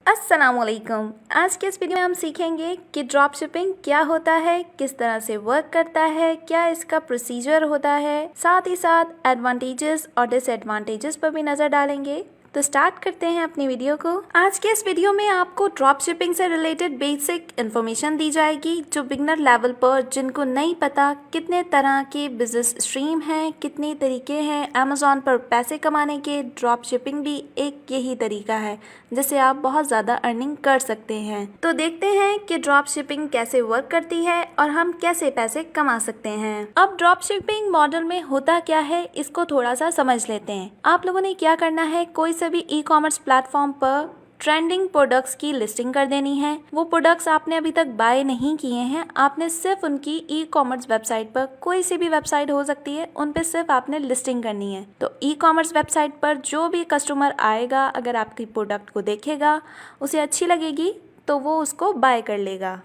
अस्सलामुअलैकुम। आज के इस वीडियो में हम सीखेंगे कि ड्रॉप शिपिंग क्या होता है, किस तरह से वर्क करता है, क्या इसका प्रोसीजर होता है, साथ ही साथ एडवांटेजेस और डिसएडवांटेजेस पर भी नज़र डालेंगे। तो स्टार्ट करते हैं अपनी वीडियो को। आज के इस वीडियो में आपको ड्रॉप शिपिंग से रिलेटेड बेसिक इन्फॉर्मेशन दी जाएगी जो बिगनर लेवल पर जिनको नहीं पता कितने तरह के बिजनेस स्ट्रीम हैं, कितने तरीके हैं अमेज़ॉन पर पैसे कमाने के। ड्रॉप शिपिंग भी एक यही तरीका है जिससे आप बहुत ज़्यादा अर्निंग कर सकते हैं। तो देखते हैं कि ड्रॉप शिपिंग कैसे वर्क करती है और हम कैसे पैसे कमा सकते हैं। अब ड्रॉप शिपिंग मॉडल में होता क्या है इसको थोड़ा सा समझ लेते हैं। आप लोगों ने क्या करना है, कोई से भी ई कॉमर्स प्लेटफॉर्म पर ट्रेंडिंग प्रोडक्ट्स की लिस्टिंग कर देनी है। वो प्रोडक्ट्स आपने अभी तक बाय नहीं किए हैं, आपने सिर्फ उनकी ई कॉमर्स वेबसाइट पर, कोई सी भी वेबसाइट हो सकती है, उन पे सिर्फ आपने लिस्टिंग करनी है। तो ई कॉमर्स वेबसाइट पर जो भी कस्टमर आएगा, अगर आपकी प्रोडक्ट को देखेगा, उसे अच्छी लगेगी तो वो उसको बाय कर लेगा।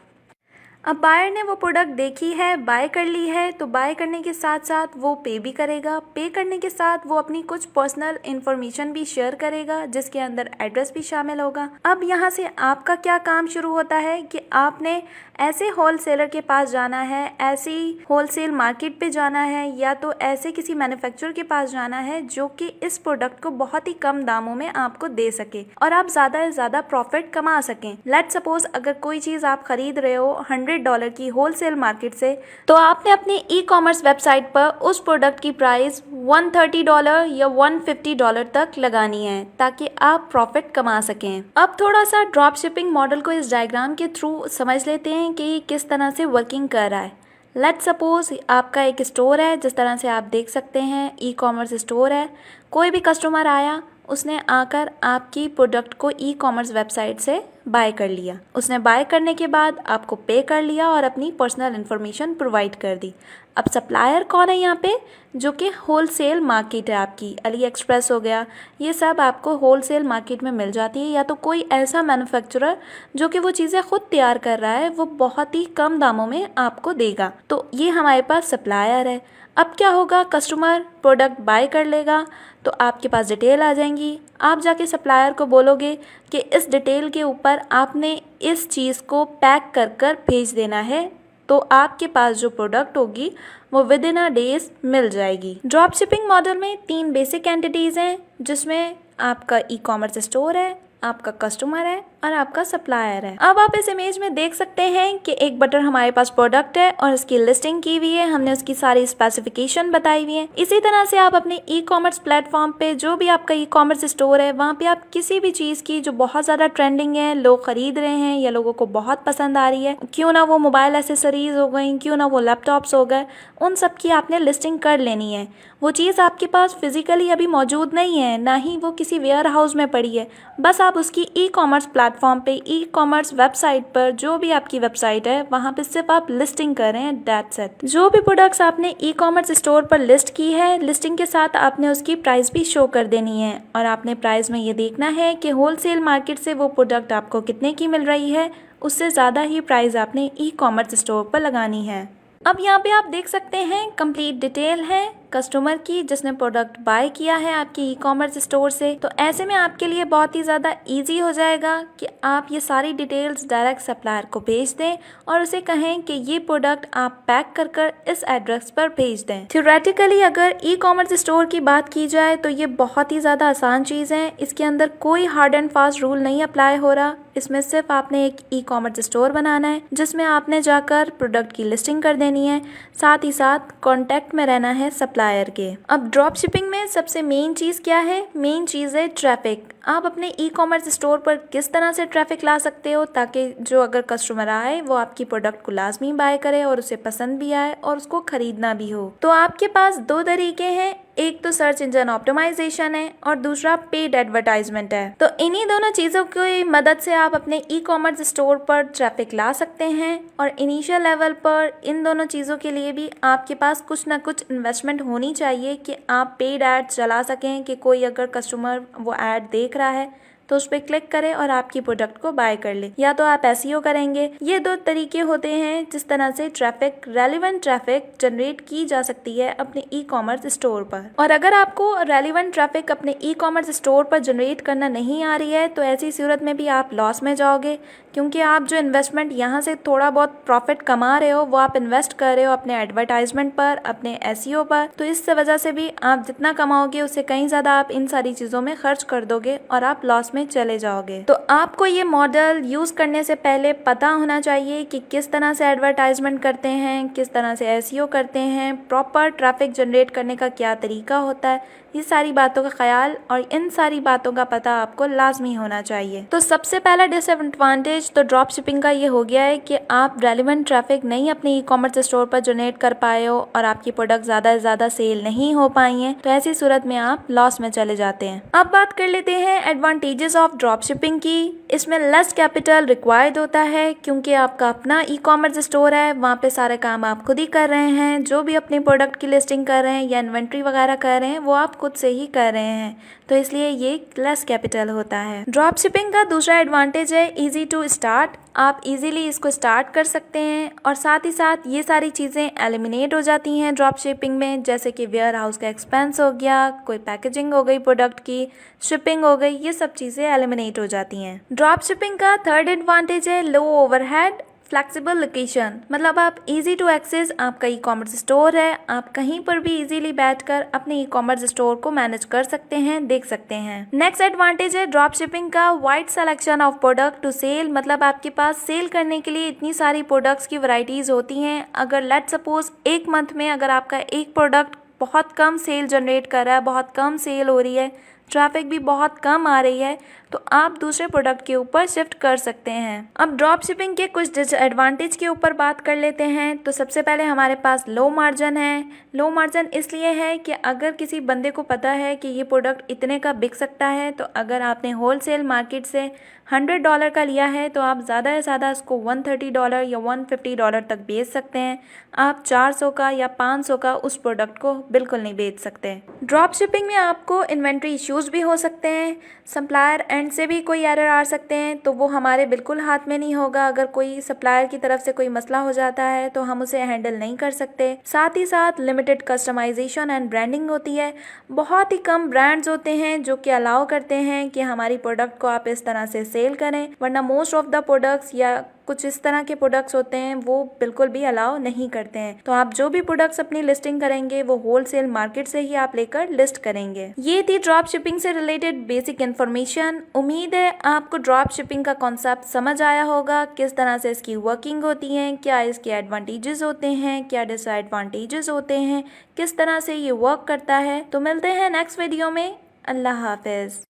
अब बायर ने वो प्रोडक्ट देखी है, बाय कर ली है, तो बाय करने के साथ साथ वो पे भी करेगा। पे करने के साथ वो अपनी कुछ पर्सनल इन्फॉर्मेशन भी शेयर करेगा जिसके अंदर एड्रेस भी शामिल होगा। अब यहाँ से आपका क्या काम शुरू होता है कि आपने ऐसे होलसेलर के पास जाना है, ऐसी होलसेल मार्केट पे जाना है, या तो ऐसे किसी मैन्युफैक्चरर के पास जाना है जो कि इस प्रोडक्ट को बहुत ही कम दामों में आपको दे सके और आप ज़्यादा से ज़्यादा प्रॉफिट कमा सकें। लेट्स सपोज अगर कोई चीज़ आप खरीद रहे हो $100 की होलसेल मार्केट से, तो आपने अपनी ई कॉमर्स वेबसाइट पर उस प्रोडक्ट की प्राइस $130 या $150 तक लगानी है ताकि आप प्रॉफिट कमा सकें। अब थोड़ा सा ड्रॉप शिपिंग मॉडल को इस डायग्राम के थ्रू समझ लेते हैं कि किस तरह से वर्किंग कर रहा है। लेट्स सपोज आपका एक स्टोर है, जिस तरह से आप देख सकते हैं ई कॉमर्स स्टोर है। कोई भी कस्टमर आया, उसने आकर आपकी प्रोडक्ट को ई कॉमर्स वेबसाइट से बाय कर लिया। उसने बाय करने के बाद आपको पे कर लिया और अपनी पर्सनल इन्फॉर्मेशन प्रोवाइड कर दी। अब सप्लायर कौन है यहाँ पे, जो कि होलसेल मार्केट है आपकी। अली एक्सप्रेस हो गया, ये सब आपको होलसेल मार्केट में मिल जाती है, या तो कोई ऐसा मैन्युफैक्चरर जो कि वो चीज़ें खुद तैयार कर रहा है, वो बहुत ही कम दामों में आपको देगा। तो ये हमारे पास सप्लायर है। अब क्या होगा, कस्टमर प्रोडक्ट बाय कर लेगा तो आपके पास डिटेल आ जाएंगी। आप जाके सप्लायर को बोलोगे कि इस डिटेल के ऊपर आपने इस चीज़ को पैक कर कर भेज देना है, तो आपके पास जो प्रोडक्ट होगी वो विद इन अ डेज मिल जाएगी। ड्रॉप शिपिंग मॉडल में 3 बेसिक एंटिटीज़ हैं जिसमें आपका ई कॉमर्स स्टोर है, आपका कस्टमर है और आपका सप्लायर है। अब आप इस इमेज में देख सकते हैं कि एक बटन हमारे पास प्रोडक्ट है और इसकी लिस्टिंग की हुई है, हमने उसकी सारी स्पेसिफिकेशन बताई हुई है। इसी तरह से आप अपने ई कॉमर्स प्लेटफॉर्म पे, जो भी आपका ई कॉमर्स स्टोर है, वहाँ पे आप किसी भी चीज़ की जो बहुत ज़्यादा ट्रेंडिंग है, लोग खरीद रहे हैं या लोगों को बहुत पसंद आ रही है, क्यों ना वो मोबाइल एसेसरीज हो गई, क्यों ना वो लैपटॉप्स हो गए, उन सब की आपने लिस्टिंग कर लेनी है। वो चीज़ आपके पास फिजिकली अभी मौजूद नहीं है, ना ही वो किसी वेयर हाउस में पड़ी है, बस आप उसकी ई कॉमर्स प्लेटफॉर्म पे, ई कॉमर्स वेबसाइट पर, जो भी आपकी वेबसाइट है वहाँ पे सिर्फ आप लिस्टिंग कर रहे हैं, दैट्स इट। जो भी प्रोडक्ट्स आपने ई कॉमर्स स्टोर पर लिस्ट की है, लिस्टिंग के साथ आपने उसकी प्राइस भी शो कर देनी है और आपने प्राइस में ये देखना है कि होलसेल मार्केट से वो प्रोडक्ट आपको कितने की मिल रही है, उससे ज़्यादा ही प्राइस आपने ई कॉमर्स स्टोर पर लगानी है। अब यहाँ पे आप देख सकते हैं कंप्लीट डिटेल है कस्टमर की जिसने प्रोडक्ट बाय किया है आपकी ई कॉमर्स स्टोर से। तो ऐसे में आपके लिए बहुत ही ज़्यादा इजी हो जाएगा कि आप ये सारी डिटेल्स डायरेक्ट सप्लायर को भेज दें और उसे कहें कि ये प्रोडक्ट आप पैक कर कर इस एड्रेस पर भेज दें। थ्योरेटिकली अगर ई कॉमर्स स्टोर की बात की जाए तो ये बहुत ही ज़्यादा आसान चीज़ है। इसके अंदर कोई हार्ड एंड फास्ट रूल नहीं अप्लाई हो रहा। इसमें सिर्फ आपने एक ई कॉमर्स स्टोर बनाना है जिसमें आपने जाकर प्रोडक्ट की लिस्टिंग कर देनी है, साथ ही साथ कॉन्टैक्ट में रहना है सप्लायर के। अब ड्रॉप शिपिंग में सबसे मेन चीज़ क्या है? मेन चीज़ है ट्रैफिक। आप अपने ई कॉमर्स स्टोर पर किस तरह से ट्रैफिक ला सकते हो ताकि जो अगर कस्टमर आए वो आपकी प्रोडक्ट को लाजमी बाय करे और उसे पसंद भी आए और उसको खरीदना भी हो। तो आपके पास 2 तरीके हैं, एक तो सर्च इंजन ऑप्टिमाइजेशन है और दूसरा पेड एडवर्टाइजमेंट है। तो इन्हीं दोनों चीज़ों की मदद से आप अपने ई कॉमर्स स्टोर पर ट्रैफिक ला सकते हैं और इनिशियल लेवल पर इन दोनों चीज़ों के लिए भी आपके पास कुछ ना कुछ इन्वेस्टमेंट होनी चाहिए कि आप पेड एड चला सकें, कि कोई अगर कस्टमर वो ऐड देख रहा है तो उस पर क्लिक करें और आपकी प्रोडक्ट को बाय कर ले, या तो आप एसईओ करेंगे। ये दो तरीके होते हैं जिस तरह से ट्रैफिक, रेलिवेंट ट्रैफिक जनरेट की जा सकती है अपने ई कॉमर्स स्टोर पर। और अगर आपको रेलिवेंट ट्रैफिक अपने ई कॉमर्स स्टोर पर जनरेट करना नहीं आ रही है तो ऐसी सूरत में भी आप लॉस में जाओगे, क्योंकि आप जो इन्वेस्टमेंट यहाँ से थोड़ा बहुत प्रॉफिट कमा रहे हो वो आप इन्वेस्ट कर रहे हो अपने एडवर्टाइजमेंट पर, अपने एसईओ पर। तो इस वजह से भी आप जितना कमाओगे उससे कहीं ज़्यादा आप इन सारी चीज़ों में खर्च कर दोगे और आप लॉस में चले जाओगे। तो आपको ये मॉडल यूज़ करने से पहले पता होना चाहिए कि किस तरह से एडवर्टाइजमेंट करते हैं, किस तरह से एसईओ करते हैं, प्रॉपर ट्रैफिक जनरेट करने का क्या तरीका होता है। ये सारी बातों का ख्याल और इन सारी बातों का पता आपको लाजमी होना चाहिए। तो सबसे पहला डिसएडवांटेज तो ड्रॉप शिपिंग का ये हो गया है कि आप रेलिवेंट ट्रैफिक नहीं अपने ई कॉमर्स स्टोर पर जनरेट कर पाए हो और आपकी प्रोडक्ट ज़्यादा से ज़्यादा सेल नहीं हो पाई हैं, तो ऐसी सूरत में आप लॉस में चले जाते हैं। अब बात कर लेते हैं एडवांटेजेस ऑफ ड्रॉप शिपिंग की। इसमें लेस कैपिटल रिक्वायर्ड होता है, क्योंकि आपका अपना ई कॉमर्स स्टोर है, वहाँ पे सारे काम आप खुद ही कर रहे हैं। जो भी अपने प्रोडक्ट की लिस्टिंग कर रहे हैं या इन्वेंट्री वगैरह कर रहे हैं वो आप खुद से ही कर रहे हैं, तो इसलिए ये लेस कैपिटल होता है। ड्रॉप शिपिंग का दूसरा एडवांटेज है इजी टू स्टार्ट। आप इजीली इसको स्टार्ट कर सकते हैं और साथ ही साथ ये सारी चीज़ें एलिमिनेट हो जाती हैं ड्रॉप शिपिंग में, जैसे कि वेयर हाउस का एक्सपेंस हो गया, कोई पैकेजिंग हो गई प्रोडक्ट की, शिपिंग हो गई, ये सब चीज़ें एलिमिनेट हो जाती हैं। ड्रॉप शिपिंग का थर्ड एडवांटेज है लो ओवरहेड, फ्लेक्सिबल लोकेशन। मतलब आप इजी टू एक्सेस, आपका ई कॉमर्स स्टोर है, आप कहीं पर भी इजीली बैठकर अपने ई कॉमर्स स्टोर को मैनेज कर सकते हैं, देख सकते हैं। नेक्स्ट एडवांटेज है ड्रॉप शिपिंग का wide selection of product to sell. मतलब आपके पास सेल करने के लिए इतनी सारी प्रोडक्ट्स की वैरायटीज होती हैं। अगर लेट सपोज एक मंथ में अगर आपका एक प्रोडक्ट बहुत कम सेल जनरेट कर रहा है, बहुत कम सेल हो रही है, ट्रैफिक भी बहुत कम आ रही है, तो आप दूसरे प्रोडक्ट के ऊपर शिफ्ट कर सकते हैं। अब ड्रॉप शिपिंग के कुछ डिसएडवांटेज के ऊपर बात कर लेते हैं। तो सबसे पहले हमारे पास लो मार्जिन है। लो मार्जिन इसलिए है कि अगर किसी बंदे को पता है कि ये प्रोडक्ट इतने का बिक सकता है, तो अगर आपने होलसेल मार्केट से $100 का लिया है तो आप ज़्यादा से ज़्यादा उसको $130 या $150 तक बेच सकते हैं। आप 400 का या 500 का उस प्रोडक्ट को बिल्कुल नहीं बेच सकते। ड्रॉप शिपिंग में आपको इन्वेंट्री इश्यूज भी हो सकते हैं, सप्लायर एंड से भी कोई एरर आ सकते हैं, तो वो हमारे बिल्कुल हाथ में नहीं होगा। अगर कोई सप्लायर की तरफ से कोई मसला हो जाता है तो हम उसे हैंडल नहीं कर सकते। साथ ही साथ लिमिटेड कस्टमाइजेशन एंड ब्रांडिंग होती है। बहुत ही कम ब्रांड्स होते हैं जो कि अलाउ करते हैं कि हमारी प्रोडक्ट को आप इस तरह से सेल करें, वरना मोस्ट ऑफ द प्रोडक्ट्स या कुछ इस तरह के प्रोडक्ट्स होते हैं वो बिल्कुल भी अलाउ नहीं करते हैं। तो आप जो भी प्रोडक्ट्स अपनी लिस्टिंग करेंगे वो होलसेल मार्केट से ही आप लेकर लिस्ट करेंगे। ये थी ड्रॉप शिपिंग से रिलेटेड बेसिक इन्फॉर्मेशन। उम्मीद है आपको ड्रॉप शिपिंग का कॉन्सेप्ट समझ आया होगा, किस तरह से इसकी वर्किंग होती है, क्या इसके एडवांटेजेस होते हैं, क्या डिसएडवांटेजेस होते हैं, किस तरह से ये वर्क करता है। तो मिलते हैं नेक्स्ट वीडियो में। अल्लाह हाफिज।